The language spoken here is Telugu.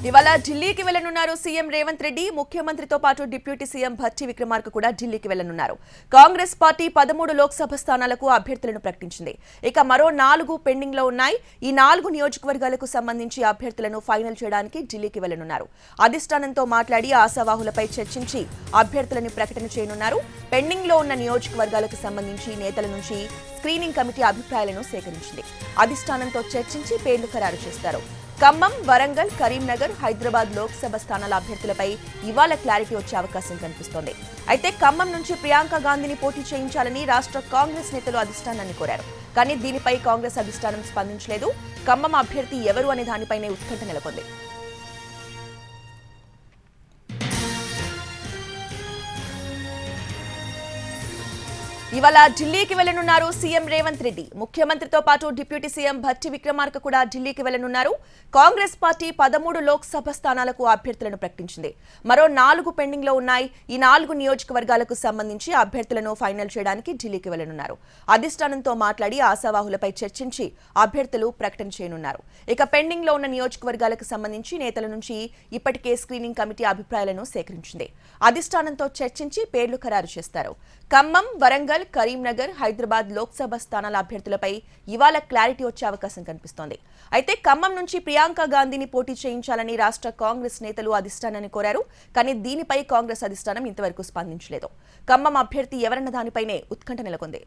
ఇవాళ ఢిల్లీకి వెళ్లనున్నారు సీఎం రేవంత్ రెడ్డి. ముఖ్యమంత్రితో పాటు డిప్యూటీ సీఎం భట్టి విక్రమార్క కూడా ఢిల్లీకి వెళ్లనున్నారు. కాంగ్రెస్ పార్టీ 13 లోక్సభ స్థానాలకు అభ్యర్థులను ప్రకటించింది. ఇక మరో 4 పెండింగ్ లో ఉన్నాయి. ఈ 4 నియోజకవర్గాలకు సంబంధించి అభ్యర్థులను ఫైనల్ చేయడానికి ఢిల్లీకి వెళ్లనున్నారు. అధిష్టానంతో మాట్లాడి ఆశావాహులపై చర్చించి అభ్యర్థులను ప్రకటన చేయనున్నారు. పెండింగ్ లో ఉన్న నియోజకవర్గాలకు సంబంధించి నేతల నుంచి స్క్రీనింగ్ కమిటీ అభిప్రాయాలను సేకరించింది. అధిష్టానంతో చర్చించి పేర్లు ఖరారు చేస్తారు. ఖమ్మం, వరంగల్, కరీంనగర్, హైదరాబాద్ లోక్సభ స్థానాల అభ్యర్థులపై ఇవాళ క్లారిటీ వచ్చే అవకాశం కనిపిస్తోంది. అయితే ఖమ్మం నుంచి ప్రియాంక గాంధీని పోటీ చేయించాలని రాష్ట్ర కాంగ్రెస్ నేతలు అధిష్టానాన్ని కోరారు. కానీ దీనిపై కాంగ్రెస్ అధిష్టానం స్పందించలేదు. ఖమ్మం అభ్యర్థి ఎవరు అనే దానిపైనే ఉత్కంఠ నెలకొంది. ఇవాళ ఢిల్లీకి వెళ్లనున్నారు సీఎం రేవంత్ రెడ్డి. ముఖ్యమంత్రితో పాటు డిప్యూటీ సీఎం భట్టి విక్రమార్క కూడా ఢిల్లీకి వెళ్లనున్నారు. కాంగ్రెస్ పార్టీ 13 లోక్సభ స్థానాలకు అభ్యర్థులను ప్రకటించింది. మరో 4 పెండింగ్ లో ఉన్నాయి. ఈ 4 నియోజకవర్గాలకు సంబంధించి అభ్యర్థులను ఫైనల్ చేయడానికి ఢిల్లీకి వెళ్లనున్నారు. అధిష్టానంతో మాట్లాడి ఆశావాహులపై చర్చించి అభ్యర్థులు ప్రకటన చేయనున్నారు. ఇక పెండింగ్ లో ఉన్న నియోజకవర్గాలకు సంబంధించి నేతల నుంచి ఇప్పటికే స్క్రీనింగ్ కమిటీ అభిప్రాయాలను సేకరించింది. అధిష్టానంతో చర్చించి పేర్లు ఖరారు చేస్తారు. ఖమ్మం, వరంగల్, కరీంనగర్, హైదరాబాద్ లోక్సభ స్థానాల అభ్యర్థులపై ఇవాళ క్లారిటీ వచ్చే అవకాశం కనిపిస్తోంది. అయితే ఖమ్మం నుంచి ప్రియాంక గాంధీని పోటీ చేయించాలని రాష్ట్ర కాంగ్రెస్ నేతలు అధిష్టానాన్ని కోరారు. కానీ దీనిపై కాంగ్రెస్ అధిష్టానం ఇంతవరకు స్పందించలేదు. ఖమ్మం అభ్యర్థి ఎవరన్న దానిపైనే ఉత్కంఠ నెలకొంది.